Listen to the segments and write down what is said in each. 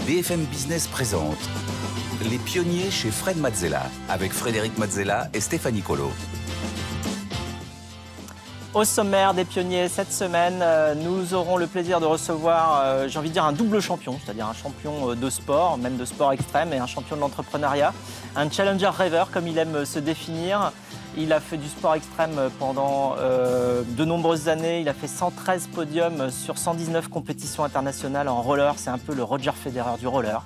BFM Business présente Les pionniers chez Fred Mazzella, avec Frédéric Mazzella et Stéphanie Colo. Au sommaire des pionniers cette semaine, nous aurons le plaisir de recevoir, j'ai envie de dire, un double champion, c'est-à-dire un champion de sport, même de sport extrême, et un champion de l'entrepreneuriat, un challenger rêveur comme il aime se définir. Il a fait du sport extrême pendant de nombreuses années. Il a fait 113 podiums sur 119 compétitions internationales en roller. C'est un peu le Roger Federer du roller.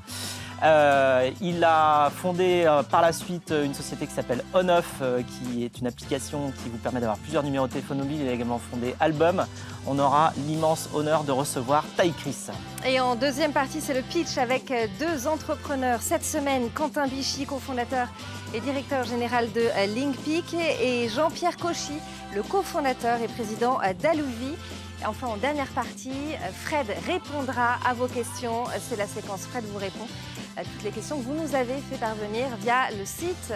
Il a fondé par la suite une société qui s'appelle On-Off, qui est une application qui vous permet d'avoir plusieurs numéros de téléphone mobile. Il a également fondé Album. On aura l'immense honneur de recevoir Taï Chris. Et en deuxième partie, c'est le pitch avec deux entrepreneurs. Cette semaine, Quentin Bichy, cofondateur et directeur général de LinkPeak, et Jean-Pierre Cauchy, le cofondateur et président d'Alouvi. Et enfin, en dernière partie, Fred répondra à vos questions. C'est la séquence Fred vous répond à toutes les questions que vous nous avez fait parvenir via le site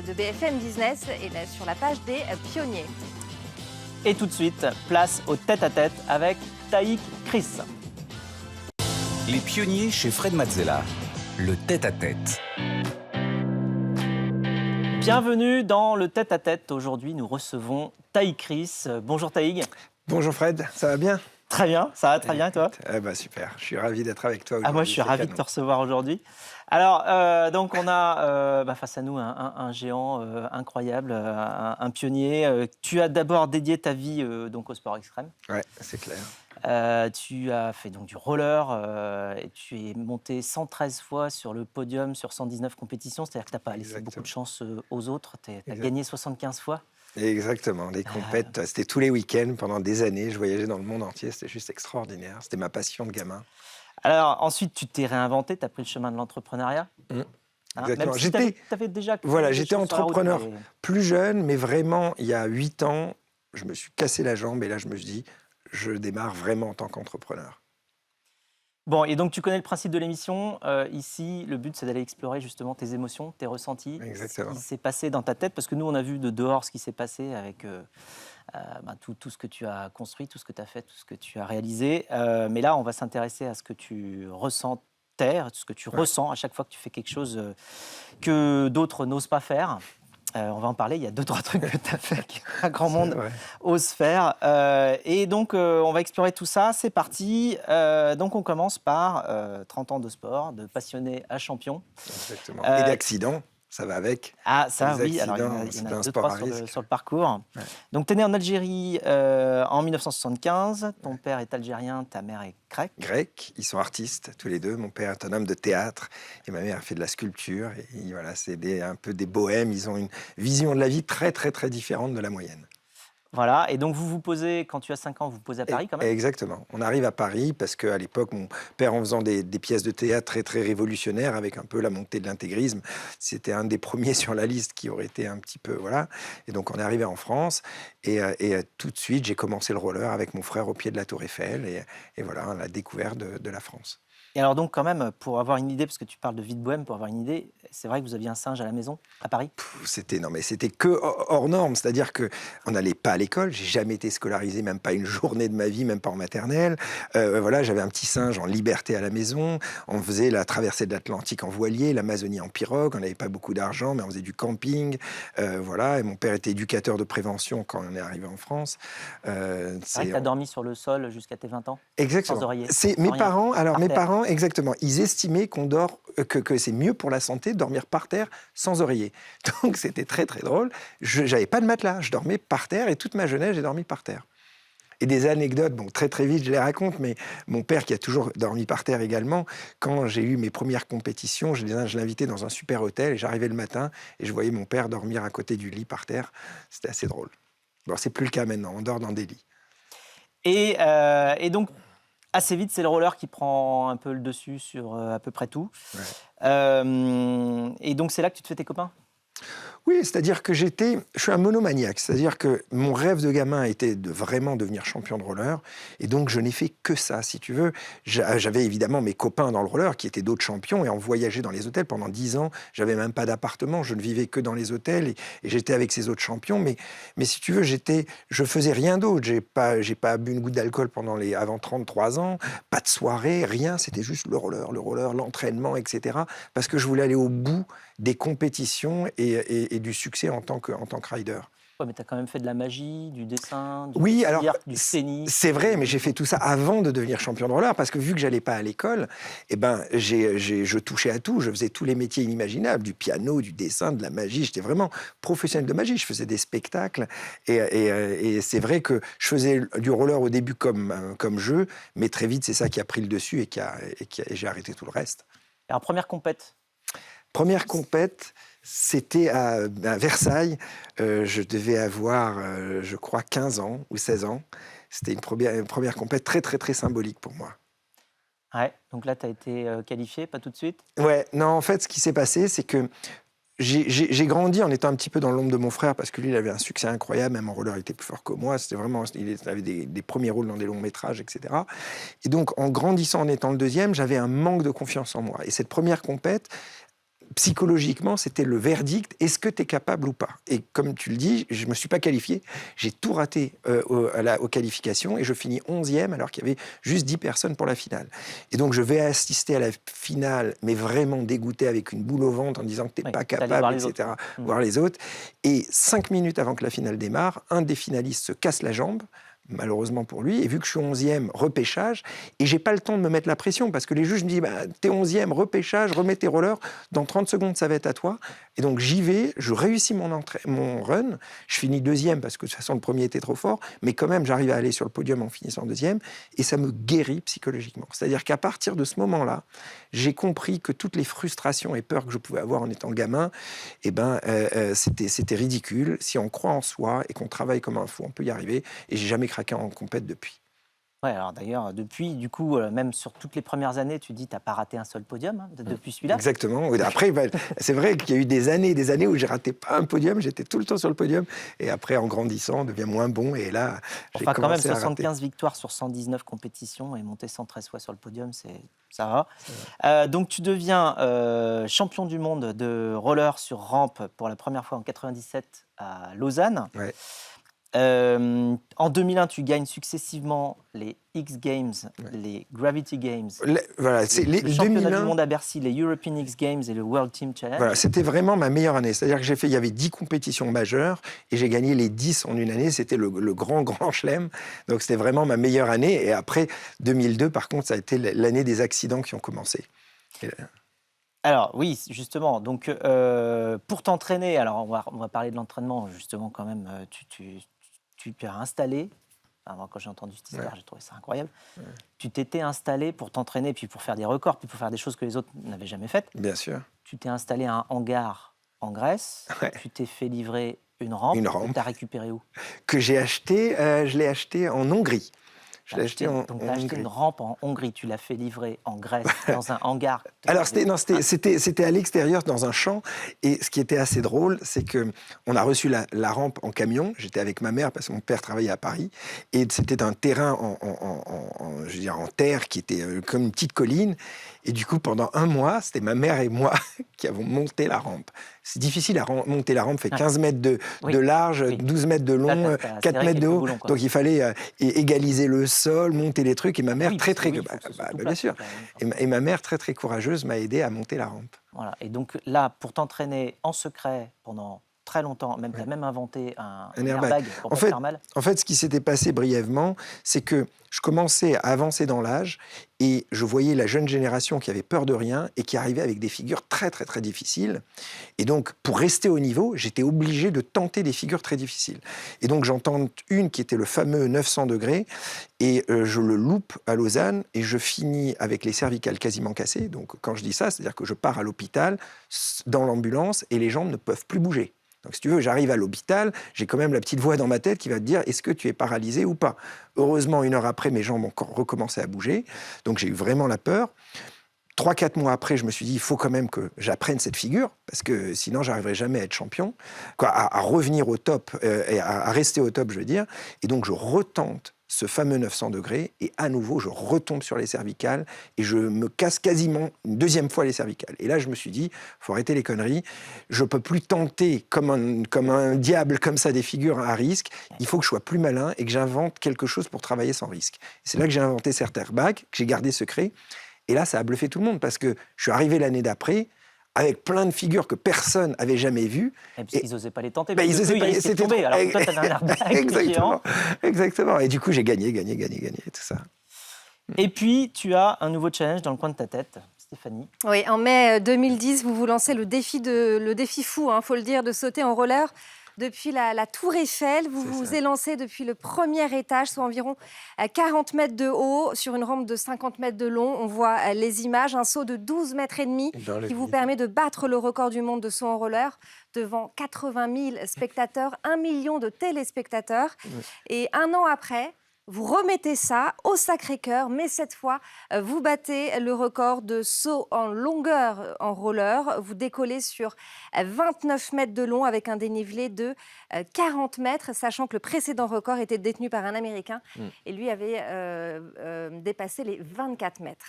de BFM Business et sur la page des pionniers. Et tout de suite, place au tête-à-tête avec Taï Chris. Les pionniers chez Fred Mazzella, le tête-à-tête. Bienvenue dans le tête-à-tête. Aujourd'hui, nous recevons Taï Chris. Bonjour Taïg. Bonjour Fred, ça va bien? Très bien, ça va très bien et toi? Super, je suis ravi d'être avec toi aujourd'hui. Moi je suis ravi de te recevoir aujourd'hui. Alors, donc on a face à nous un géant incroyable, un pionnier. Tu as d'abord dédié ta vie donc au sport extrême. Ouais, c'est clair. Tu as fait donc du roller et tu es monté 113 fois sur le podium sur 119 compétitions. C'est-à-dire que tu n'as pas laissé beaucoup de chance aux autres. Tu as gagné 75 fois. Exactement, les compètes, c'était tous les week-ends pendant des années. Je voyageais dans le monde entier, c'était juste extraordinaire. C'était ma passion de gamin. Alors ensuite, tu t'es réinventé, tu as pris le chemin de l'entrepreneuriat. Exactement. Même si t'avais déjà j'étais entrepreneur plus jeune, mais vraiment, il y a 8 ans, je me suis cassé la jambe et là, je me suis dit, je démarre vraiment en tant qu'entrepreneur. Bon, et donc tu connais le principe de l'émission. Ici, le but, c'est d'aller explorer justement tes émotions, tes ressentis, Exactement. ce qui s'est passé dans ta tête. Parce que nous, on a vu de dehors ce qui s'est passé avec tout ce que tu as construit, tout ce que tu as fait, tout ce que tu as réalisé. Mais là, on va s'intéresser à ce que tu ressentais, ce que tu ressens à chaque fois que tu fais quelque chose que d'autres n'osent pas faire. On va en parler, il y a 2-3 trucs que tu as fait qu'un grand monde ose faire. Et donc, on va explorer tout ça. C'est parti. Donc, on commence par 30 ans de sport, de passionné à champion. Exactement. Et d'accidents, ça va avec. Ah, ça, oui. Alors, il y en a 2-3 sur le parcours. Ouais. Donc, tu es né en Algérie en 1975. Ton père est algérien, ta mère est grecque. Grec, ils sont artistes tous les deux. Mon père est un homme de théâtre et ma mère fait de la sculpture. Et voilà, c'est un peu des bohèmes. Ils ont une vision de la vie très, très, très différente de la moyenne. Voilà, et donc vous vous posez, quand tu as 5 ans, vous vous posez à Paris quand même? Exactement. On arrive à Paris parce qu'à l'époque, mon père, en faisant des pièces de théâtre très, très révolutionnaires, avec un peu la montée de l'intégrisme, c'était un des premiers sur la liste qui aurait été un petit peu... Voilà. Et donc, on est arrivé en France et tout de suite, j'ai commencé le roller avec mon frère au pied de la Tour Eiffel et voilà, la découverte de la France. Et alors donc quand même, pour avoir une idée, parce que tu parles de vie de bohème, pour avoir une idée, c'est vrai que vous aviez un singe à la maison, à Paris? C'était que hors norme, c'est-à-dire qu'on n'allait pas à l'école, j'ai jamais été scolarisé, même pas une journée de ma vie, même pas en maternelle. Voilà, j'avais un petit singe en liberté à la maison, on faisait la traversée de l'Atlantique en voilier, l'Amazonie en pirogue, on n'avait pas beaucoup d'argent, mais on faisait du camping, voilà, et mon père était éducateur de prévention quand on est arrivé en France. C'est vrai que tu as dormi sur le sol jusqu'à tes 20 ans? Exactement. Sans oreiller? Mes parents, exactement, ils estimaient qu'on dort, que c'est mieux pour la santé de dormir par terre sans oreiller. Donc c'était très très drôle. Je n'avais pas de matelas, je dormais par terre et toute ma jeunesse j'ai dormi par terre. Et des anecdotes, bon très très vite je les raconte, mais mon père qui a toujours dormi par terre également, quand j'ai eu mes premières compétitions, je l'invitais dans un super hôtel et j'arrivais le matin et je voyais mon père dormir à côté du lit par terre. C'était assez drôle. Bon, c'est plus le cas maintenant, on dort dans des lits. Et donc assez vite, c'est le roller qui prend un peu le dessus sur à peu près tout. Ouais. Et donc, c'est là que tu te fais tes copains? Oui, c'est-à-dire que je suis un monomaniaque, c'est-à-dire que mon rêve de gamin était de vraiment devenir champion de roller, et donc je n'ai fait que ça, si tu veux. J'avais évidemment mes copains dans le roller qui étaient d'autres champions, et on voyageait dans les hôtels pendant 10 ans, j'avais même pas d'appartement, je ne vivais que dans les hôtels, et j'étais avec ces autres champions, mais si tu veux, je faisais rien d'autre, j'ai pas bu une goutte d'alcool avant 33 ans, pas de soirée, rien, c'était juste le roller, l'entraînement, etc., parce que je voulais aller au bout des compétitions et du succès en tant que rider. Ouais, mais tu as quand même fait de la magie, du dessin, Oui, cirque, alors, du tennis. c'est vrai, mais j'ai fait tout ça avant de devenir champion de roller, parce que vu que j'allais pas à l'école, eh ben, je touchais à tout, je faisais tous les métiers inimaginables, du piano, du dessin, de la magie, j'étais vraiment professionnel de magie, je faisais des spectacles, et c'est vrai que je faisais du roller au début comme jeu, mais très vite, c'est ça qui a pris le dessus, et j'ai arrêté tout le reste. Alors, première compète? Première compète, c'était à Versailles. Je devais avoir, je crois, 15 ans ou 16 ans. C'était une première compète très, très, très symbolique pour moi. Ouais, donc là, tu as été qualifié, pas tout de suite? Ouais, non, en fait, ce qui s'est passé, c'est que j'ai grandi en étant un petit peu dans l'ombre de mon frère, parce que lui, il avait un succès incroyable, même en roller, il était plus fort que moi. Il avait des premiers rôles dans des longs métrages, etc. Et donc, en grandissant, en étant le deuxième, j'avais un manque de confiance en moi. Et cette première compète, psychologiquement, c'était le verdict, est-ce que tu es capable ou pas? Et comme tu le dis, je ne me suis pas qualifié, j'ai tout raté aux qualifications, et je finis 11e alors qu'il y avait juste 10 personnes pour la finale. Et donc je vais assister à la finale, mais vraiment dégoûté, avec une boule au ventre, en disant que tu n'es pas capable, etc., voir les autres. Et 5 minutes avant que la finale démarre, un des finalistes se casse la jambe, malheureusement pour lui, et vu que je suis 11e, repêchage, et j'ai pas le temps de me mettre la pression, parce que les juges me disent, t'es 11e, repêchage, remets tes rollers, dans 30 secondes, ça va être à toi. Et donc j'y vais, je réussis mon run, je finis 2e, parce que de toute façon, le premier était trop fort, mais quand même, j'arrive à aller sur le podium en finissant 2e, et ça me guérit psychologiquement. C'est-à-dire qu'à partir de ce moment-là, j'ai compris que toutes les frustrations et peurs que je pouvais avoir en étant gamin, c'était ridicule. Si on croit en soi et qu'on travaille comme un fou, on peut y arriver, et j'ai jamais craqué en compète depuis. Ouais, alors d'ailleurs, depuis, du coup, même sur toutes les premières années, tu dis, tu n'as pas raté un seul podium, hein, depuis celui-là. Exactement. Après, c'est vrai qu'il y a eu des années où j'ai raté pas un podium, j'étais tout le temps sur le podium, et après, en grandissant, on devient moins bon, et là, j'ai commencé quand même, à 75 victoires sur 119 compétitions, et monter 113 fois sur le podium, ça va. Donc, tu deviens champion du monde de roller sur rampe pour la première fois en 97 à Lausanne. Ouais. En 2001, tu gagnes successivement les X Games, les Gravity Games, le championnat 2001, du monde à Bercy, les European X Games et le World Team Challenge. Voilà, c'était vraiment ma meilleure année. C'est-à-dire que il y avait 10 compétitions majeures, et j'ai gagné les 10 en une année. C'était le grand chelem. Donc c'était vraiment ma meilleure année. Et après, 2002, par contre, ça a été l'année des accidents qui ont commencé. Alors oui, justement, donc pour t'entraîner, alors on va parler de l'entraînement, justement, quand même, tu t'es installé, moi quand j'ai entendu cette histoire, j'ai trouvé ça incroyable, tu t'étais installé pour t'entraîner, puis pour faire des records, puis pour faire des choses que les autres n'avaient jamais faites. Bien sûr. Tu t'es installé à un hangar en Grèce, tu t'es fait livrer une rampe. Que tu as récupérée où? Que j'ai acheté, je l'ai acheté en Hongrie. Je l'ai acheté en Hongrie. Tu as acheté une rampe en Hongrie, tu l'as fait livrer en Grèce, dans un hangar. Alors, c'était à l'extérieur, dans un champ. Et ce qui était assez drôle, c'est qu'on a reçu la rampe en camion. J'étais avec ma mère, parce que mon père travaillait à Paris. Et c'était un terrain en terre qui était comme une petite colline. Et du coup, pendant un mois, c'était ma mère et moi qui avons monté la rampe. C'est difficile à monter la rampe, fait 15 mètres de large, 12 mètres de long, 4 mètres de haut. Donc il fallait égaliser le sol, monter les trucs. Et ma mère, bien sûr. Et ma mère, très très courageuse, m'a aidé à monter la rampe. Voilà. Et donc là, pour t'entraîner en secret pendant très longtemps, tu as même inventé un airbag pour pas te faire mal. En fait, ce qui s'était passé brièvement, c'est que je commençais à avancer dans l'âge, et je voyais la jeune génération qui avait peur de rien et qui arrivait avec des figures très très très difficiles. Et donc, pour rester au niveau, j'étais obligé de tenter des figures très difficiles. Et donc, j'en tente une qui était le fameux 900 degrés, et je le loupe à Lausanne, et je finis avec les cervicales quasiment cassées. Donc, quand je dis ça, c'est-à-dire que je pars à l'hôpital, dans l'ambulance, et les jambes ne peuvent plus bouger. Donc, si tu veux, j'arrive à l'hôpital, j'ai quand même la petite voix dans ma tête qui va te dire « Est-ce que tu es paralysé ou pas ?» Heureusement, 1 heure après, mes jambes ont recommencé à bouger. Donc, j'ai eu vraiment la peur. 3-4 mois après, je me suis dit, il faut quand même que j'apprenne cette figure, parce que sinon, j'arriverai jamais à être champion, à revenir au top, et à rester au top, je veux dire. Et donc, je retente ce fameux 900 degrés, et à nouveau, je retombe sur les cervicales, et je me casse quasiment une deuxième fois les cervicales. Et là, je me suis dit, faut arrêter les conneries, je peux plus tenter comme un diable, comme ça, des figures à risque, il faut que je sois plus malin, et que j'invente quelque chose pour travailler sans risque. Et c'est là que j'ai inventé cet airbag, que j'ai gardé secret. Et là, ça a bluffé tout le monde parce que je suis arrivé l'année d'après avec plein de figures que personne n'avait jamais vues. Et parce qu'ils n'osaient pas les tenter. Ils osaient pas, c'était tombé. Alors que toi, tu avais un airbag Exactement. Et du coup, j'ai gagné, tout ça. Et puis, tu as un nouveau challenge dans le coin de ta tête, Stéphanie. Oui, en mai 2010, vous vous lancez le défi fou, faut le dire, de sauter en roller. Depuis la Tour Eiffel, vous vous élancez depuis le premier étage, soit environ 40 mètres de haut, sur une rampe de 50 mètres de long. On voit les images, un saut de 12 mètres et demi qui vous permet de battre le record du monde de saut en roller devant 80 000 spectateurs, 1 million de téléspectateurs. Oui. Et un an après, vous remettez ça au Sacré-Cœur, mais cette fois, vous battez le record de saut en longueur en roller. Vous décollez sur 29 mètres de long avec un dénivelé de 40 mètres, sachant que le précédent record était détenu par un Américain et lui avait dépassé les 24 mètres.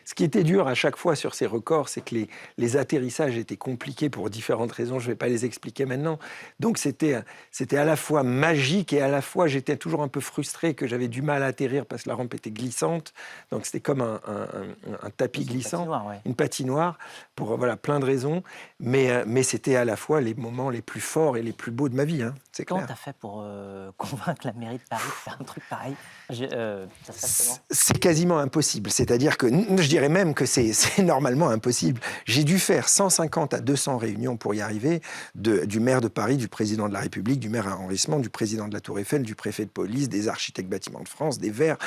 Ce qui était dur à chaque fois sur ces records, c'est que les atterrissages étaient compliqués pour différentes raisons. Je ne vais pas les expliquer maintenant. Donc c'était à la fois magique et à la fois j'étais toujours un peu frustré que j'avais du mal à atterrir parce que la rampe était glissante. Donc c'était comme un tapis glissant, une patinoire pour plein de raisons. Mais c'était à la fois les moments les plus forts et les plus beaux de ma vie. C'est clair. Comment tu as fait pour convaincre la mairie de Paris de faire un truc pareil? Ça se passe comment? C'est quasiment impossible. C'est-à-dire que je dirais même que c'est normalement impossible. J'ai dû faire 150 à 200 réunions pour y arriver, du maire de Paris, du président de la République, du maire arrondissement, du président de la Tour Eiffel, du préfet de police, des architectes bâtiments de France, des Verts.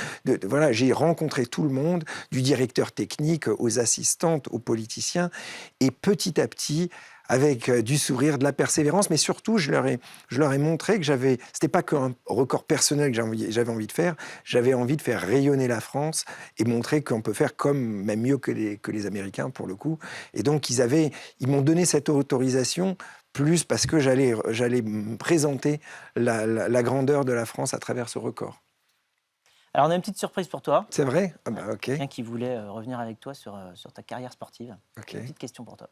Voilà, j'ai rencontré tout le monde, du directeur technique aux assistantes, aux politiciens. Et petit à petit, avec du sourire, de la persévérance, mais surtout, je leur ai montré que c'était pas qu'un record personnel que j'avais envie de faire, j'avais envie de faire rayonner la France et montrer qu'on peut faire même mieux que les Américains, pour le coup. Et donc, ils m'ont donné cette autorisation, plus parce que j'allais présenter la grandeur de la France à travers ce record. Alors, on a une petite surprise pour toi. C'est vrai? Ok. Quelqu'un qui voulait revenir avec toi sur ta carrière sportive. Ok. Une petite question pour toi.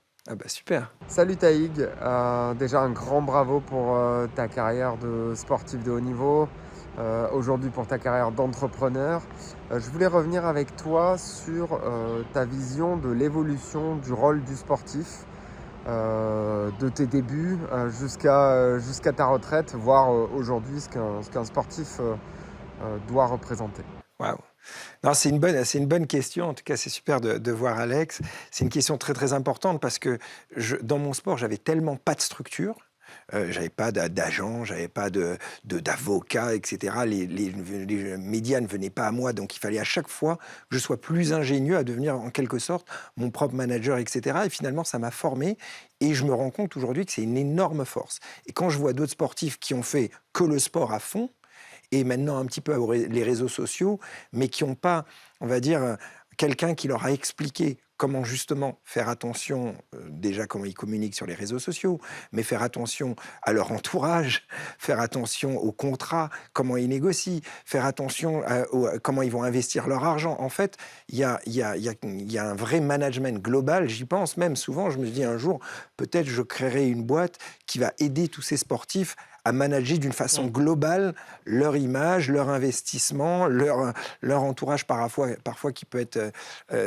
Super. Salut Taïg, déjà un grand bravo pour ta carrière de sportif de haut niveau, aujourd'hui pour ta carrière d'entrepreneur. Je voulais revenir avec toi sur ta vision de l'évolution du rôle du sportif, de tes débuts jusqu'à ta retraite, voire aujourd'hui ce qu'un sportif doit représenter. Waouh. Non, c'est une bonne question. En tout cas, c'est super de voir Alex. C'est une question très, très importante parce que dans mon sport, j'avais tellement pas de structure. J'avais pas d'agent, j'avais pas d'avocat, etc. Les médias ne venaient pas à moi, donc il fallait à chaque fois que je sois plus ingénieux à devenir en quelque sorte mon propre manager, etc. Et finalement, ça m'a formé et je me rends compte aujourd'hui que c'est une énorme force. Et quand je vois d'autres sportifs qui ont fait que le sport à fond, et maintenant un petit peu les réseaux sociaux, mais qui n'ont pas, on va dire, quelqu'un qui leur a expliqué comment justement faire attention, déjà comment ils communiquent sur les réseaux sociaux, mais faire attention à leur entourage, faire attention aux contrats, comment ils négocient, faire attention à comment ils vont investir leur argent. En fait, il y a un vrai management global, j'y pense même souvent, je me dis un jour, peut-être je créerai une boîte qui va aider tous ces sportifs à manager d'une façon globale leur image, leur investissement, leur entourage parfois qui peut être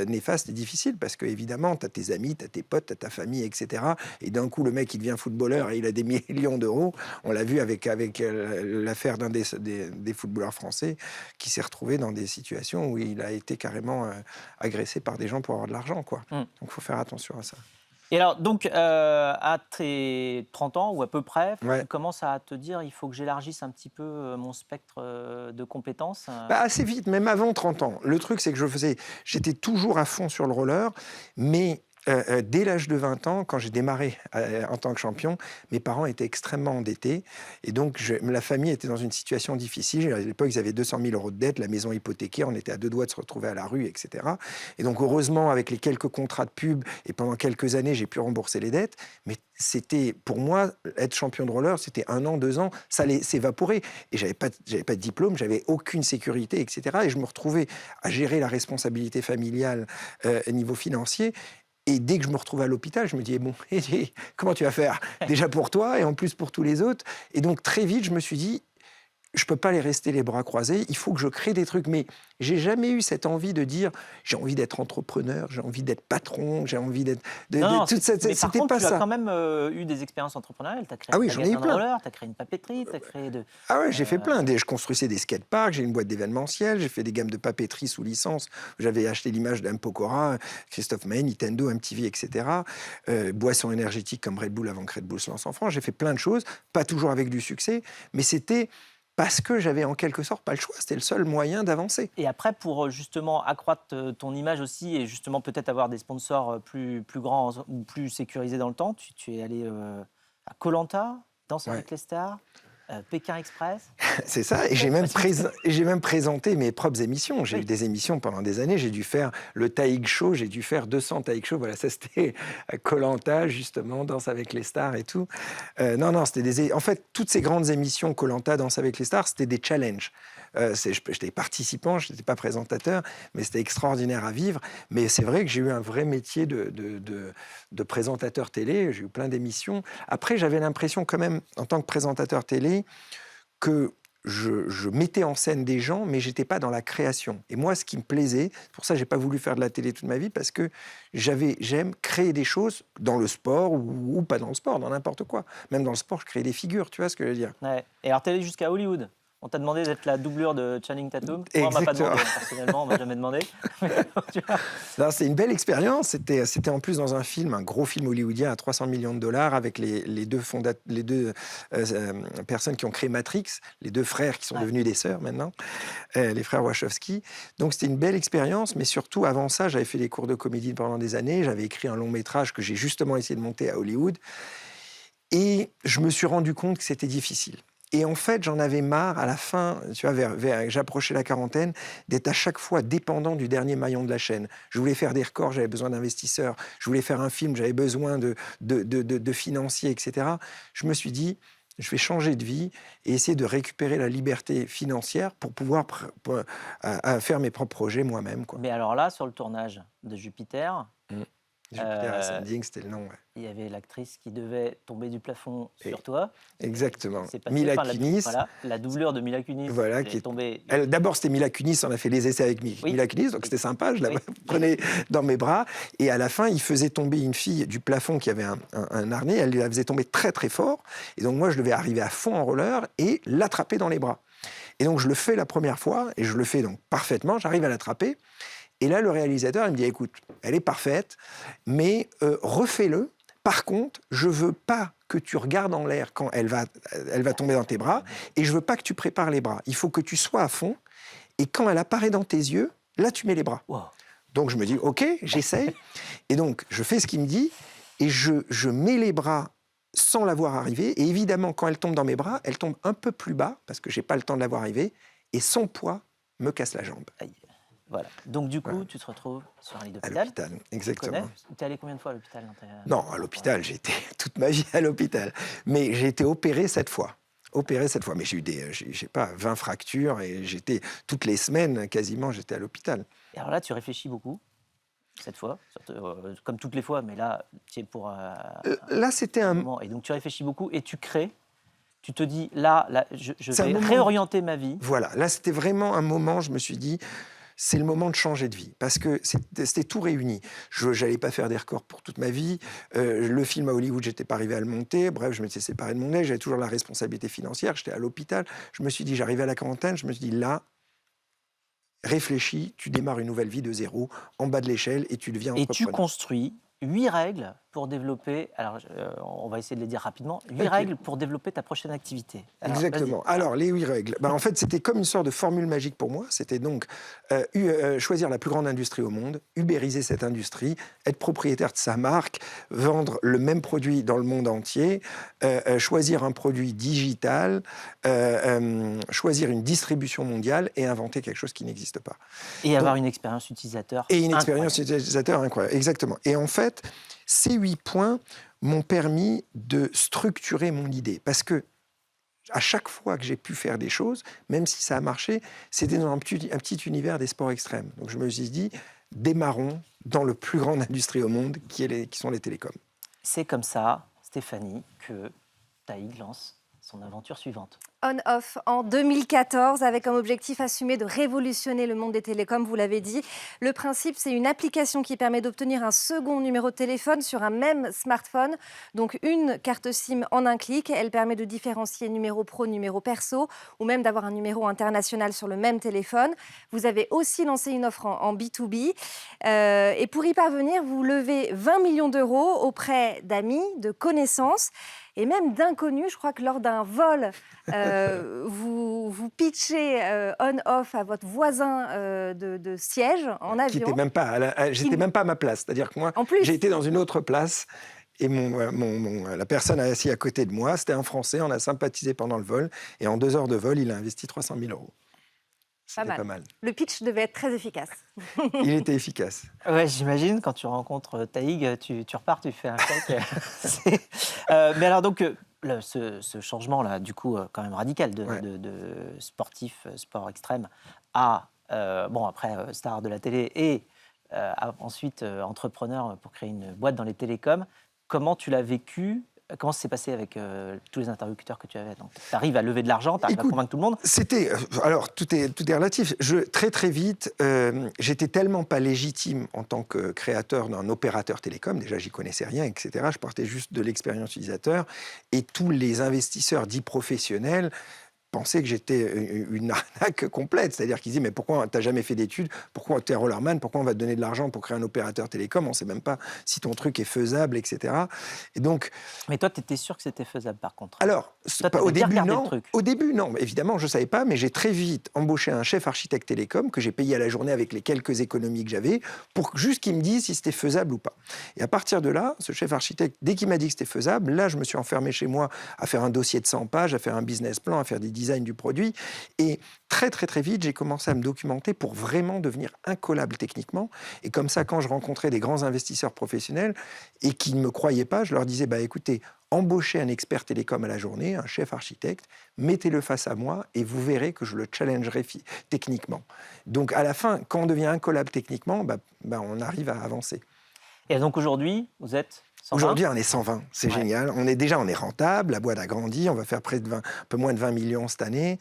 néfaste et difficile parce que évidemment, tu as tes amis, tu as tes potes, tu as ta famille, etc. Et d'un coup, le mec, il devient footballeur et il a des millions d'euros. On l'a vu avec l'affaire d'un des footballeurs français qui s'est retrouvé dans des situations où il a été carrément agressé par des gens pour avoir de l'argent, quoi. Donc, il faut faire attention à ça. Et alors, donc, à tes 30 ans, ou à peu près, tu commences à te dire il faut que j'élargisse un petit peu mon spectre de compétences. Assez vite, même avant 30 ans. Le truc, c'est que j'étais toujours à fond sur le roller, mais Dès l'âge de 20 ans, quand j'ai démarré en tant que champion, mes parents étaient extrêmement endettés. Et donc, la famille était dans une situation difficile. À l'époque, ils avaient 200 000 € de dette, la maison hypothéquée, on était à 2 doigts de se retrouver à la rue, etc. Et donc, heureusement, avec les quelques contrats de pub, et pendant quelques années, j'ai pu rembourser les dettes. Mais c'était, pour moi, être champion de roller, c'était 1 an, 2 ans, ça allait s'évaporer. Et j'avais pas de diplôme, j'avais aucune sécurité, etc. Et je me retrouvais à gérer la responsabilité familiale au niveau financier. Et dès que je me retrouvais à l'hôpital, je me disais, bon, comment tu vas faire? Déjà pour toi et en plus pour tous les autres. Et donc très vite, je me suis dit, je ne peux pas aller rester les bras croisés, il faut que je crée des trucs. Mais j'ai jamais eu cette envie de dire, j'ai envie d'être entrepreneur, j'ai envie d'être patron, j'ai envie d'être... Non, C'était par contre, pas tu as ça. quand même eu des expériences entrepreneuriales. Tu as créé Ah oui, un j'en ai eu magasin de plein. roller, tu as créé une papeterie, tu as créé de... Ah ouais, j'ai fait plein. Je construisais des skateparks, j'ai une boîte d'événementiel, j'ai fait des gammes de papeterie sous licence. J'avais acheté l'image d'un Pokora, Christophe Maé, Nintendo, MTV, etc. Boissons énergétiques comme Red Bull avant que Red Bull se lance en France. J'ai fait plein de choses, pas toujours avec du succès, mais c'était parce que j'avais en quelque sorte pas le choix. C'était le seul moyen d'avancer. Et après, pour justement accroître ton image aussi et justement peut-être avoir des sponsors plus grands ou plus sécurisés dans le temps, tu es allé à Koh Lanta, Danse avec les stars, Pékin Express. C'est ça, et j'ai même présenté mes propres émissions. J'ai eu des émissions pendant des années, j'ai dû faire le Taïg Show, j'ai dû faire 200 Taïg Show, voilà, ça c'était à Koh Lanta, justement, Danse avec les stars et tout. Non, c'était en fait, toutes ces grandes émissions, Koh Lanta, Danse avec les stars, c'était des challenges. J'étais participant, je n'étais pas présentateur, mais c'était extraordinaire à vivre. Mais c'est vrai que j'ai eu un vrai métier de présentateur télé, j'ai eu plein d'émissions. Après, j'avais l'impression quand même, en tant que présentateur télé, que je mettais en scène des gens, mais j'étais pas dans la création. Et moi, ce qui me plaisait, c'est pour ça que j'ai pas voulu faire de la télé toute ma vie, parce que j'aime créer des choses dans le sport ou pas dans le sport, dans n'importe quoi. Même dans le sport, je crée des figures, tu vois ce que je veux dire. Ouais. Et alors, tu es allé jusqu'à Hollywood. On t'a demandé d'être la doublure de Channing Tatum. Moi, on m'a pas demandé, personnellement, on m'a jamais demandé. C'est une belle expérience. C'était en plus dans un film, un gros film hollywoodien à 300 millions $, avec les deux personnes qui ont créé Matrix, les 2 frères qui sont devenus des sœurs maintenant, les frères Wachowski. Donc c'était une belle expérience, mais surtout avant ça, j'avais fait des cours de comédie pendant des années. J'avais écrit un long métrage que j'ai justement essayé de monter à Hollywood. Et je me suis rendu compte que c'était difficile. Et en fait, j'en avais marre, à la fin, tu vois, j'approchais la quarantaine, d'être à chaque fois dépendant du dernier maillon de la chaîne. Je voulais faire des records, j'avais besoin d'investisseurs. Je voulais faire un film, j'avais besoin de financiers, etc. Je me suis dit, je vais changer de vie et essayer de récupérer la liberté financière pour pouvoir faire mes propres projets moi-même, quoi. Mais alors là, sur le tournage de Jupiter... Jupiter Ascending, c'était le nom, ouais. Il y avait l'actrice qui devait tomber du plafond sur toi. Exactement. Mila Kunis. Voilà, la doublure de Mila Kunis. Voilà, qui est tombée. D'abord, c'était Mila Kunis, on a fait les essais avec Mila Kunis, donc c'était sympa, je la prenais dans mes bras. Et à la fin, il faisait tomber une fille du plafond qui avait un harnais, elle la faisait tomber très très fort. Et donc moi, je devais arriver à fond en roller et l'attraper dans les bras. Et donc je le fais la première fois, et je le fais donc parfaitement, j'arrive à l'attraper. Et là, le réalisateur, il me dit, écoute, elle est parfaite, mais refais-le. Par contre, je veux pas que tu regardes en l'air quand elle va tomber dans tes bras, et je veux pas que tu prépares les bras. Il faut que tu sois à fond, et quand elle apparaît dans tes yeux, là, tu mets les bras. Wow. Donc, je me dis, OK, j'essaye. Et donc, je fais ce qu'il me dit, et je mets les bras sans la voir arriver. Et évidemment, quand elle tombe dans mes bras, elle tombe un peu plus bas, parce que j'ai pas le temps de la voir arriver, et son poids me casse la jambe. Aïe. Voilà. Donc du coup, tu te retrouves sur un lit d'hôpital. À l'hôpital, exactement. Tu es allé combien de fois à l'hôpital? Non, à l'hôpital, j'ai été toute ma vie à l'hôpital. Mais j'ai été opéré 7 fois. Mais j'ai eu je sais pas, 20 fractures et j'étais toutes les semaines, quasiment, j'étais à l'hôpital. Et alors là, tu réfléchis beaucoup, cette fois, comme toutes les fois, mais là, c'est pour... là, c'était un moment. Et donc tu réfléchis beaucoup et tu crées. Tu te dis, là je vais réorienter ma vie. Voilà, là, c'était vraiment un moment, je me suis dit... C'est le moment de changer de vie, parce que c'était tout réuni. Je n'allais pas faire des records pour toute ma vie. Le film à Hollywood, je n'étais pas arrivé à le monter. Bref, je m'étais séparé de mon ex, j'avais toujours la responsabilité financière, j'étais à l'hôpital. Je me suis dit, j'arrivais à la quarantaine, je me suis dit, là, réfléchis, tu démarres une nouvelle vie de zéro, en bas de l'échelle, et tu deviens entrepreneur. Et tu construis 8 règles pour développer, alors on va essayer de les dire rapidement, 8 Ok. règles pour développer ta prochaine activité. Alors, Exactement. Alors, les 8 règles. En fait, c'était comme une sorte de formule magique pour moi. C'était donc choisir la plus grande industrie au monde, ubériser cette industrie, être propriétaire de sa marque, vendre le même produit dans le monde entier, choisir un produit digital, choisir une distribution mondiale et inventer quelque chose qui n'existe pas. Et avoir une expérience utilisateur Et une incroyable. expérience utilisateur incroyable, exactement. Et en fait, ces 8 points m'ont permis de structurer mon idée. Parce que à chaque fois que j'ai pu faire des choses, même si ça a marché, c'était dans un petit univers des sports extrêmes. Donc je me suis dit, démarrons dans le plus grande industrie au monde, qui sont les télécoms. C'est comme ça, Stéphanie, que Taïg lance son aventure suivante. On-Off en 2014 avec comme objectif assumé de révolutionner le monde des télécoms, vous l'avez dit. Le principe, c'est une application qui permet d'obtenir un second numéro de téléphone sur un même smartphone. Donc une carte SIM en un clic. Elle permet de différencier numéro pro, numéro perso ou même d'avoir un numéro international sur le même téléphone. Vous avez aussi lancé une offre en B2B. Et pour y parvenir, vous levez 20 millions d'euros auprès d'amis, de connaissances et même d'inconnus. Je crois que lors d'un vol, vous pitchez on-off à votre voisin de siège en avion. Qui était même pas j'étais même pas à ma place. C'est-à-dire que moi, En plus. j'ai été dans une autre place et la personne assis à côté de moi, c'était un Français, on a sympathisé pendant le vol et en 2 heures de vol, il a investi 300 000 euros. C'était pas mal. Le pitch devait être très efficace. Il était efficace. Ouais, j'imagine, quand tu rencontres Taïg, tu repars, tu fais un chèque. Mais alors donc, ce changement-là, du coup, quand même radical de sportif, sport extrême, à, après, star de la télé et ensuite entrepreneur pour créer une boîte dans les télécoms, comment tu l'as vécu? Comment ça s'est passé avec tous les interlocuteurs que tu avais? Tu arrives à lever de l'argent, tu arrives à convaincre tout le monde? Alors, tout est relatif. Très vite, j'étais tellement pas légitime en tant que créateur d'un opérateur télécom. Déjà, j'y connaissais rien, etc. Je partais juste de l'expérience utilisateur. Et tous les investisseurs dits professionnels pensaient que j'étais une arnaque complète. C'est-à-dire qu'ils disaient, mais pourquoi tu n'as jamais fait d'études? Pourquoi tu es rollerman? Pourquoi on va te donner de l'argent pour créer un opérateur télécom? On ne sait même pas si ton truc est faisable, etc. Et donc, mais toi, tu étais sûr que c'était faisable, par contre? Alors, toi, au début, non. Évidemment, je ne savais pas, mais j'ai très vite embauché un chef architecte télécom que j'ai payé à la journée avec les quelques économies que j'avais pour juste qu'il me dise si c'était faisable ou pas. Et à partir de là, ce chef architecte, dès qu'il m'a dit que c'était faisable, là, je me suis enfermé chez moi à faire un dossier de 100 pages, à faire un business plan, à faire des design du produit. Et très vite, j'ai commencé à me documenter pour vraiment devenir incollable techniquement. Et comme ça, quand je rencontrais des grands investisseurs professionnels et qui ne me croyaient pas, je leur disais, écoutez, embauchez un expert télécom à la journée, un chef architecte, mettez-le face à moi et vous verrez que je le challengerai techniquement. Donc à la fin, quand on devient incollable techniquement, on arrive à avancer. Et donc aujourd'hui, vous êtes 120? Aujourd'hui, on est 120, c'est génial. On est rentable, la boîte a grandi, on va faire un peu moins de 20 millions cette année.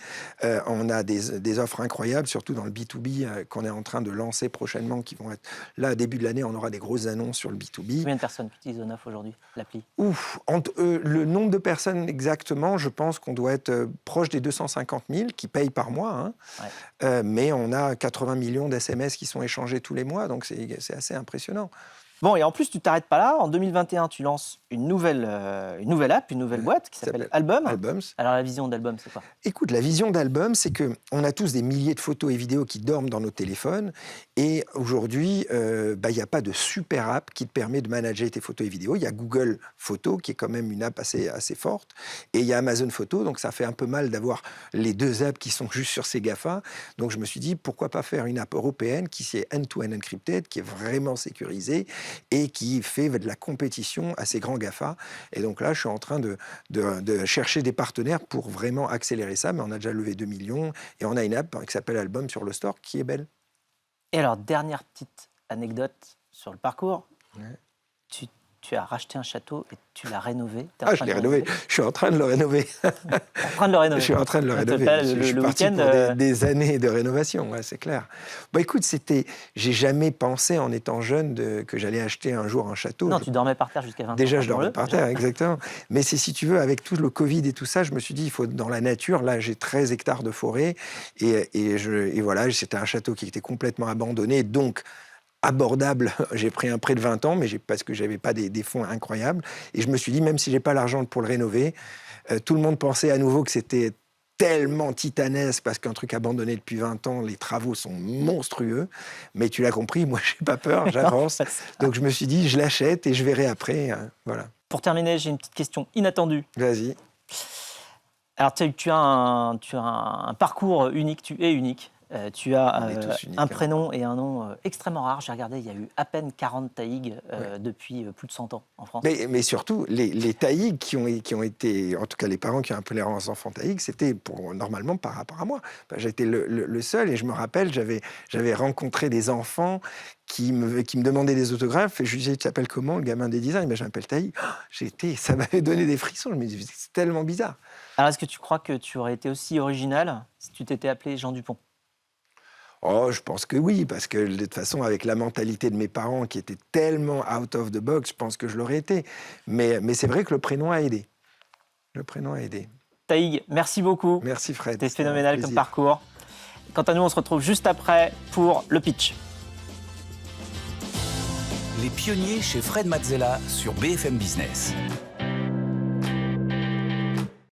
On a des offres incroyables, surtout dans le B2B qu'on est en train de lancer prochainement, qui vont être là, début de l'année, on aura des grosses annonces sur le B2B. Combien de personnes utilisent on-off aujourd'hui, l'appli? Le nombre de personnes exactement, je pense qu'on doit être proche des 250 000 qui payent par mois. Mais on a 80 millions d'SMS qui sont échangés tous les mois, donc c'est assez impressionnant. Bon, et en plus, tu ne t'arrêtes pas là. En 2021, tu lances une nouvelle app, une nouvelle boîte qui s'appelle Album. Albums. Alors, la vision d'Album, c'est quoi? Écoute, la vision d'Album, c'est qu'on a tous des milliers de photos et vidéos qui dorment dans nos téléphones. Et aujourd'hui, il n'y a pas de super app qui te permet de manager tes photos et vidéos. Il y a Google Photos, qui est quand même une app assez forte. Et il y a Amazon Photos, donc ça fait un peu mal d'avoir les 2 apps qui sont juste sur ces GAFA. Donc je me suis dit, pourquoi pas faire une app européenne qui est end-to-end encrypted, qui est vraiment sécurisée, et qui fait de la compétition à ces grands GAFA. Et donc là, je suis en train de chercher des partenaires pour vraiment accélérer ça, mais on a déjà levé 2 millions, et on a une app qui s'appelle Album sur le store, qui est belle. Et alors, dernière petite anecdote sur le parcours. Ouais. Tu as racheté un château et tu l'as rénové. Je l'ai rénové. Je suis en train de le rénover. Je suis en train de le rénover. Je suis parti pour des années de rénovation, c'est clair. Écoute, j'ai jamais pensé en étant jeune que j'allais acheter un jour un château. Non, tu dormais par terre jusqu'à 20 ans. Déjà, je dormais par terre, exactement. Mais si tu veux, avec tout le Covid et tout ça, je me suis dit, il faut dans la nature. Là, j'ai 13 hectares de forêt et voilà, c'était un château qui était complètement abandonné. Donc, abordable. J'ai pris un prêt de 20 ans, mais parce que j'avais pas des fonds incroyables. Et je me suis dit, même si j'ai pas l'argent pour le rénover, tout le monde pensait à nouveau que c'était tellement titanesque parce qu'un truc abandonné depuis 20 ans, les travaux sont monstrueux. Mais tu l'as compris, moi, j'ai pas peur, j'avance. Donc je me suis dit, je l'achète et je verrai après. Voilà. Pour terminer, j'ai une petite question inattendue. Vas-y. Alors, tu as un parcours unique, tu es unique. Tu as On est tous uniques, un prénom et un nom extrêmement rares. J'ai regardé, il y a eu à peine 40 taïgs depuis plus de 100 ans en France. Mais surtout, les taïgs qui ont été, en tout cas les parents qui ont appelé leurs enfants taïgs, c'était normalement par rapport à moi. J'étais le seul et je me rappelle, j'avais rencontré des enfants qui me demandaient des autographes et je lui disais, tu t'appelles comment, le gamin des 10 ans? Je m'appelle Taïg. Ça m'avait donné des frissons. Je me disais, c'est tellement bizarre. Alors, est-ce que tu crois que tu aurais été aussi original si tu t'étais appelé Jean Dupont? Oh, je pense que oui, parce que de toute façon, avec la mentalité de mes parents qui était tellement out of the box, je pense que je l'aurais été. Mais c'est vrai que le prénom a aidé. Le prénom a aidé. Taïg, merci beaucoup. Merci Fred. C'était phénoménal comme parcours. Quant à nous, on se retrouve juste après pour le pitch. Les pionniers chez Fred Mazzella sur BFM Business.